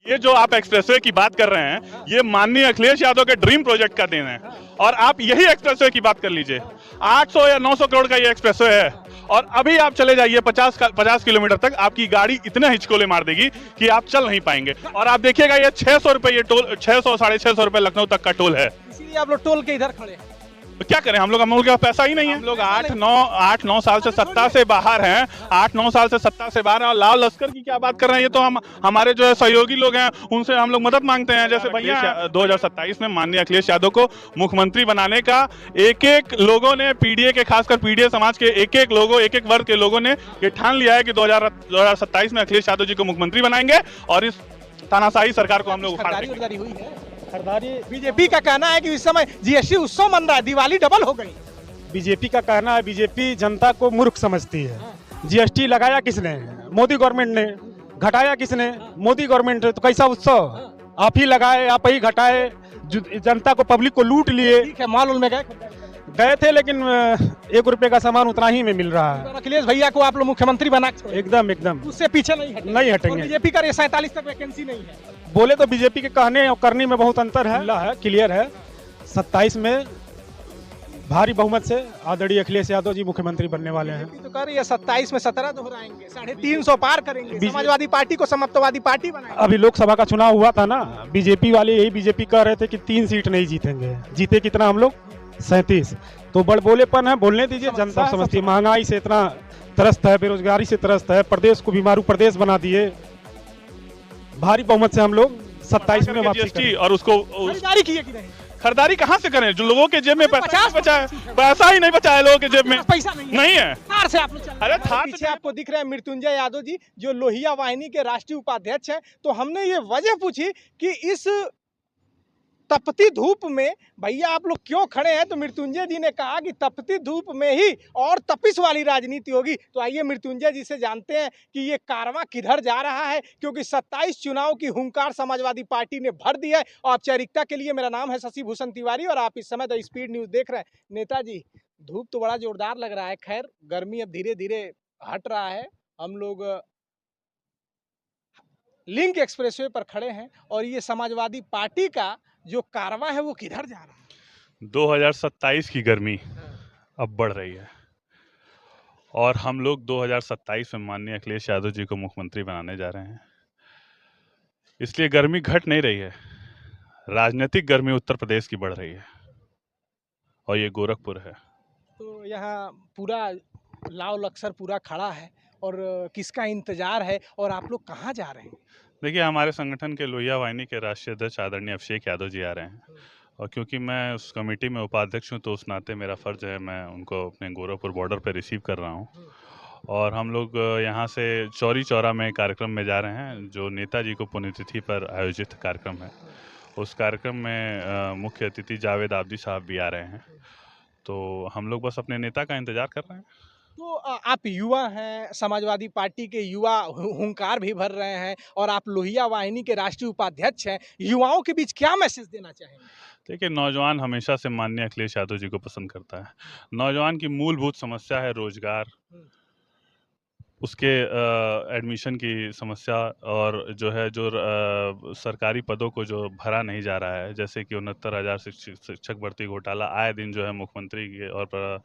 ये जो आप एक्सप्रेसवे की बात कर रहे हैं, ये माननीय अखिलेश यादव के ड्रीम प्रोजेक्ट का देन है। और आप यही एक्सप्रेसवे की बात कर लीजिए, 800 या 900 करोड़ का ये एक्सप्रेसवे है, और अभी आप चले जाइए 50 किलोमीटर तक, आपकी गाड़ी इतने हिचकोले मार देगी कि आप चल नहीं पाएंगे। और आप देखिएगा ये 600 रुपए, ये टोल 600 650 रुपए लखनऊ तक का टोल है। इसीलिए आप लोग टोल के इधर खड़े हैं। तो क्या करें, हम लोग के पास पैसा ही नहीं है। हम लोग 8-9 साल से सत्ता से बाहर हैं, 8-9 साल से सत्ता से बाहर हैं, और लाल लश्कर की क्या बात कर रहे हैं। ये तो हम हमारे जो है सहयोगी लोग हैं, उनसे हम लोग मदद मांगते हैं। जैसे भैया 2027 में माननीय अखिलेश यादव को मुख्यमंत्री बनाने का एक लोगों ने, पीडीए के, खासकर पीडीए समाज के एक एक वर्ग के लोगों ने ये ठान लिया है कि 2027 में अखिलेश यादव जी को मुख्यमंत्री बनाएंगे, और इस तानाशाही सरकार को हम लोग उखाड़ देंगे। हुई है खरीदारी। बीजेपी का कहना है कि इस समय जीएसटी उत्सव मन रहा है, दिवाली डबल हो गई। बीजेपी का कहना है, बीजेपी जनता को मूर्ख समझती है। जीएसटी लगाया किसने? मोदी गवर्नमेंट ने। घटाया किसने? मोदी गवर्नमेंट ने। तो कैसा उत्सव? आप ही लगाए, आप ही घटाए, जनता को, पब्लिक को लूट लिए। ठीक है, मॉल में गए थे, लेकिन 1 रुपए का सामान उतना ही में मिल रहा है। अखिलेश भैया को आप लोग मुख्यमंत्री बना, एकदम उससे पीछे नहीं हटेंगे। बीजेपी का 47 तक वैकेंसी नहीं है। बोले तो बीजेपी के कहने और करने में बहुत अंतर है, क्लियर है। 27 में भारी बहुमत से आदरणीय अखिलेश यादव जी मुख्यमंत्री बनने वाले हैं। तो कह रही है 27 में 17 दोहराएंगे, 350 पार करेंगे, समाजवादी पार्टी को समाप्तवादी पार्टी बनाएंगे। अभी लोकसभा का चुनाव हुआ था ना, बीजेपी वाले यही बीजेपी कह रहे थे कि 3 सीट नहीं जीतेंगे। जीते कितना हम लोग? 37। तो बड़बोलेपन है, बोलने दीजिए। जनता समझती है, महंगाई से इतना त्रस्त है, बेरोजगारी से त्रस्त है, प्रदेश को बीमारू प्रदेश बना दिए। भारी बहुमत से हम लोग 27 में वापसी, और उसको खरीदारी की है कि नहीं? खरीदारी कहाँ से करें? जो लोगों के जेब में पैसा बचा है, पैसा ही नहीं बचा है लोगों के जेब में, पैसा नहीं है। थार से आप लोग चल रहे हैं। अरे थार पीछे आपको दिख रहे हैं मृत्युंजय यादव जी, जो लोहिया वाहिनी के राष्ट्रीय उपाध्यक्ष हैं। तो हमने ये वजह पूछी कि इस तपती धूप में भैया आप लोग क्यों खड़े हैं, तो मृत्युंजय जी ने कहा कि तपती धूप में ही और तपिश वाली राजनीति होगी। तो आइए मृत्युंजय जी से जानते हैं कि ये कारवां किधर जा रहा है, क्योंकि 27 चुनाव की हुंकार समाजवादी पार्टी ने भर दी है। औपचारिकता के लिए मेरा नाम है शशि भूषण तिवारी, और आप इस समय द स्पीड न्यूज देख रहे हैं। नेताजी, धूप तो बड़ा जोरदार लग रहा है, खैर गर्मी अब धीरे धीरे हट रहा है। हम लोग लिंक एक्सप्रेसवे पर खड़े हैं, और ये समाजवादी पार्टी का जो कारवां है वो किधर जा रहा है? 2027 की गर्मी अब बढ़ रही है, और हम लोग 2027 में माननीय अखिलेश यादव जी को मुख्यमंत्री बनाने जा रहे हैं। इसलिए गर्मी घट नहीं रही है, राजनीतिक गर्मी उत्तर प्रदेश की बढ़ रही है, और ये गोरखपुर है। तो यहाँ पूरा लाव लक्सर पूरा खड़ा है, और किसका इंतजार है, और आप लोग कहाँ जा रहे हैं? देखिए, हमारे संगठन के लोहिया वाहिनी के राष्ट्रीय अध्यक्ष आदरणीय अभिषेक यादव जी आ रहे हैं, और क्योंकि मैं उस कमेटी में उपाध्यक्ष हूं, तो उस नाते मेरा फ़र्ज़ है मैं उनको अपने गोरखपुर बॉर्डर पर रिसीव कर रहा हूं। और हम लोग यहाँ से चौरी चौरा में कार्यक्रम में जा रहे हैं, जो नेताजी को पुण्यतिथि पर आयोजित कार्यक्रम है। उस कार्यक्रम में मुख्य अतिथि जावेद आबदी साहब भी आ रहे हैं। तो हम लोग बस अपने नेता का इंतज़ार कर रहे हैं। तो आप युवा हैं, समाजवादी पार्टी के युवा हुंकार भी भर रहे हैं, और आप लोहिया वाहिनी के राष्ट्रीय उपाध्यक्ष हैं। युवाओं के बीच क्या मैसेज देना चाहेंगे? देखिए, नौजवान हमेशा से माननीय अखिलेश यादव जी को पसंद करता है। नौजवान की मूलभूत समस्या है रोजगार, उसके एडमिशन की समस्या, और जो है सरकारी पदों को जो भरा नहीं जा रहा है, जैसे कि 69,000 शिक्षक भर्ती घोटाला आए दिन जो है मुख्यमंत्री के और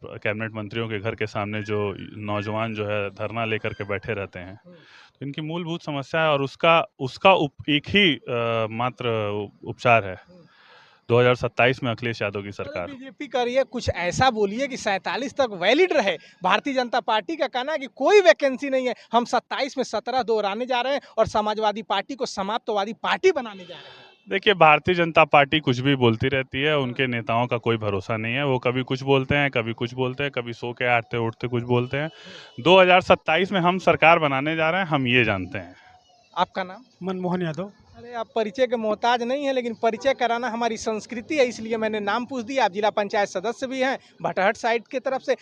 कैबिनेट मंत्रियों के घर के सामने जो नौजवान जो है धरना लेकर के बैठे रहते हैं। तो इनकी मूलभूत समस्या है, और उसका एक ही मात्र उपचार है 2027 में अखिलेश यादव की सरकार। बीजेपी कर रही है, कुछ ऐसा बोलिए कि 47 तक वैलिड रहे। भारतीय जनता पार्टी का कहना है कि कोई वैकेंसी नहीं है, हम 27 में 17 दोहराने जा रहे हैं, और समाजवादी पार्टी को समाप्तवादी पार्टी बनाने जा रहे हैं। देखिए, भारतीय जनता पार्टी कुछ भी बोलती रहती है, उनके नेताओं का कोई भरोसा नहीं है। वो कभी कुछ बोलते हैं, कभी कुछ बोलते हैं, कभी सो के आते उठते कुछ बोलते हैं। 2027 में हम सरकार बनाने जा रहे हैं, हम ये जानते हैं। आपका नाम? मनमोहन यादव। अरे, आप परिचय के मोहताज नहीं है, लेकिन परिचय कराना हमारी संस्कृति है, इसलिए मैंने नाम पूछ दिया। आप जिला पंचायत सदस्य भी हैं भटहट साइड की तरफ से।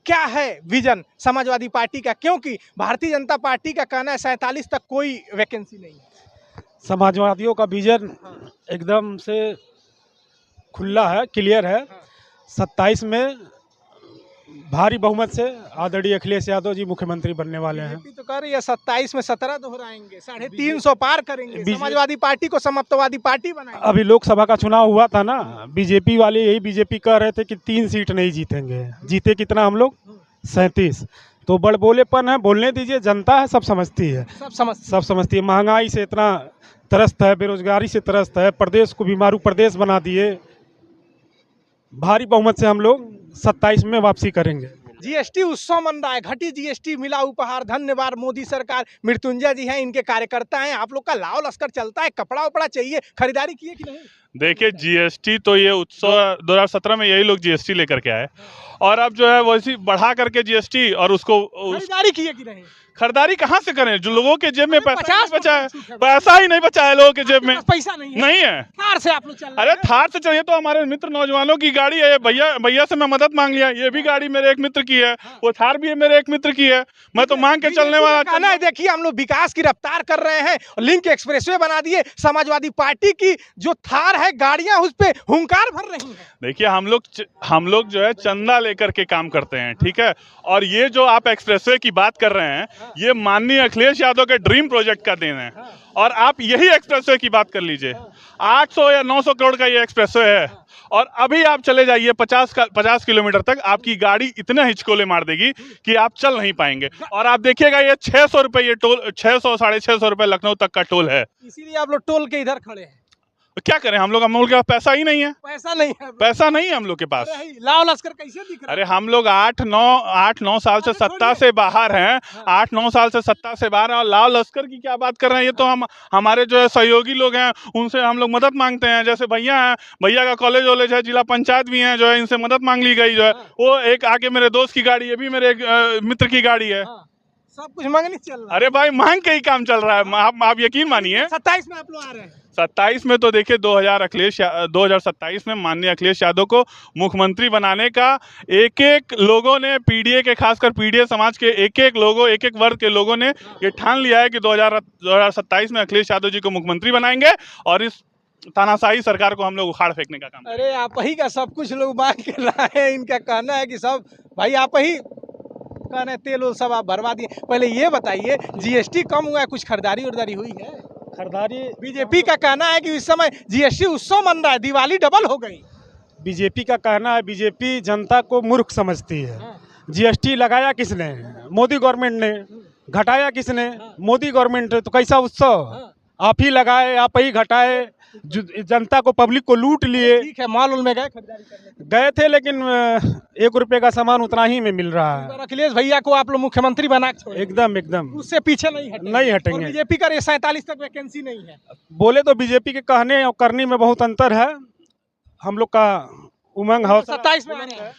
क्या है विजन समाजवादी पार्टी का, क्योंकि भारतीय जनता पार्टी का कहना है 47 तक कोई वैकेंसी नहीं है? समाजवादियों का विजन एकदम से खुला है, क्लियर है। 27 में भारी बहुमत से आदरणीय अखिलेश यादव जी मुख्यमंत्री बनने वाले हैं। बीजेपी तो कह रही है 27 में 17 दोहराएंगे, 350 पार करेंगे, बीजे- समाजवादी पार्टी को समाजवादी पार्टी बनाएंगे। अभी लोकसभा का चुनाव हुआ था ना, बीजेपी वाले यही बीजेपी कह रहे थे कि 3 सीट नहीं जीतेंगे, जीते कितना हम लोग 37। तो बड़बोलेपन है, बोलने दीजिए, जनता है, सब समझती है, सब समझती है। महंगाई से इतना त्रस्त है, बेरोजगारी से त्रस्त है, प्रदेश को बीमारू प्रदेश बना दिए। भारी बहुमत से हम लोग 27 में वापसी करेंगे। जीएसटी उत्सव मन रहा है, घटी जीएसटी मिला उपहार, धन्यवाद मोदी सरकार। मृत्युंजय जी हैं, इनके कार्यकर्ता हैं, आप लोग का लाव लश्कर चलता है, कपड़ा उपड़ा चाहिए, खरीदारी किए कि नहीं? देखिए जीएसटी तो ये उत्सव 2017 में यही लोग जीएसटी लेकर के आए और अब जो है वैसी बढ़ा करके जीएसटी और उसको खरीदारी किए कि नहीं? खरीदारी कहाँ से करें? जो लोगों के जेब में पैसा नहीं बचा है, 50% पैसा ही नहीं बचा है लोगों के जेब में, पैसा नहीं है, नहीं है। थार से आप लोग चल रहे अरे हैं। थार से चाहिए तो हमारे मित्र नौजवानों की गाड़ी है, भैया से मैं मदद मांग लिया, ये भी गाड़ी मेरे एक मित्र की है, वो थार भी है मेरे एक मित्र की है, मैं तो मांग के चलने वाला। कहना है देखिए हम लोग विकास की रफ्तार कर रहे हैं, लिंक एक्सप्रेसवे बना दिए, समाजवादी पार्टी की जो थार है गाड़ियां उस पे हुंकार भर रही हैं। देखिए हम लोग जो है चंदा लेकर के काम करते हैं, ठीक है। और ये जो आप एक्सप्रेसवे की बात कर रहे हैं, ये माननीय अखिलेश यादव के ड्रीम प्रोजेक्ट का देन है। और आप यही एक्सप्रेसवे की बात कर लीजिए, 800 या 900 करोड़ का ये एक्सप्रेसवे है और अभी आप चले जाइए 50 किलोमीटर तक, आपकी गाड़ी इतने हिचकोले मार देगी कि आप चल नहीं पाएंगे। और आप देखिएगा ये 600 रुपये, ये टोल 600 650 रुपये लखनऊ तक का टोल है। इसीलिए आप लोग टोल के इधर खड़े हैं। क्या करें, हम लोग के पास पैसा ही नहीं है, पैसा नहीं है, पैसा नहीं है हम लोग के पास। लाव लश्कर कैसे दिख रहा है? अरे हम लोग 8-9 साल से सत्ता से बाहर हैं, 8-9 साल से सत्ता से बाहर हैं और लाव लश्कर की क्या बात कर रहे हैं? ये तो हमारे जो है सहयोगी लोग हैं, उनसे हम लोग मदद मांगते हैं। जैसे भैया हैं, भैया का कॉलेज वॉलेज है, जिला पंचायत भी है, जो है इनसे मदद मांग ली गई। जो है वो एक आगे मेरे दोस्त की गाड़ी, ये भी मेरे एक मित्र की गाड़ी है। सब कुछ मांगनी चल रहा है। अरे भाई मांग के ही काम चल रहा है, आप यकीन मानिए। 27 में आप लोग आ रहे हैं। 27 में तो देखिए 2027 में माननीय अखिलेश यादव को मुख्यमंत्री बनाने का एक लोगों ने, पीडीए के, खासकर पीडीए समाज के एक वर्ग के लोगों ने ये ठान लिया है कि 2027 में अखिलेश यादव जी को मुख्यमंत्री बनाएंगे और इस तानाशाही सरकार को हम लोग उखाड़ फेंकने का काम। अरे आप ही का सब कुछ लोग मांग के लाए हैं, इनका कहना है कि सब भाई आप ही कहना है, तेल उल सब आप भरवा दिए। पहले ये बताइए, जीएसटी कम हुआ है, कुछ खरीदारी उर्दारी हुई है? खरीदारी, बीजेपी का कहना है कि इस समय जीएसटी उत्सव मन रहा है, दिवाली डबल हो गई। बीजेपी का कहना है, बीजेपी जनता को मूर्ख समझती है। जीएसटी लगाया किसने? मोदी गवर्नमेंट ने। घटाया किसने? मोदी गवर्नमेंट ने। तो कैसा उत्सव? आप ही लगाए, आप ही घटाए, जनता को, पब्लिक को लूट लिए। ठीक है, मॉल में गए खरीदारी करने? गए थे, लेकिन 1 रुपए का सामान उतना ही में मिल रहा है। अखिलेश भैया को आप लोग मुख्यमंत्री बना के छोड़ेंगे? एकदम उससे पीछे नहीं हटेंगे। बीजेपी का 47 तक वैकेंसी नहीं है। बोले तो बीजेपी के कहने और करने में बहुत अंतर है। हम लोग का उमंग हौसला 27 में आ रहे हैं।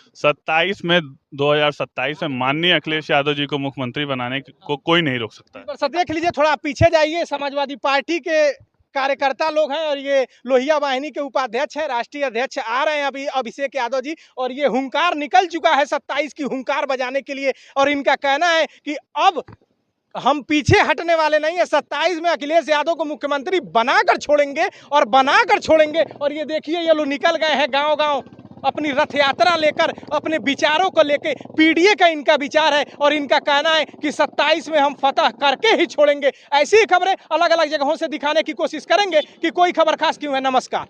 2027 में माननीय अखिलेश यादव जी को मुख्यमंत्री बनाने को कोई नहीं रोक सकता। देख लीजिए, थोड़ा पीछे जाइए, समाजवादी पार्टी के कार्यकर्ता लोग हैं और ये लोहिया वाहिनी के उपाध्यक्ष है, राष्ट्रीय अध्यक्ष आ रहे हैं अभी, अभिषेक यादव जी। और ये हुंकार निकल चुका है 27 की हुंकार बजाने के लिए और इनका कहना है कि अब हम पीछे हटने वाले नहीं है, 27 में अखिलेश यादव को मुख्यमंत्री बनाकर छोड़ेंगे और बनाकर छोड़ेंगे। और ये देखिए, ये लोग निकल गए हैं गांव-गांव अपनी रथ यात्रा लेकर, अपने विचारों को लेकर। पीडीए का इनका विचार है और इनका कहना है कि 27 में हम फतह करके ही छोड़ेंगे। ऐसी ही खबरें अलग अलग जगहों से दिखाने की कोशिश करेंगे कि कोई खबर खास क्यों है। नमस्कार।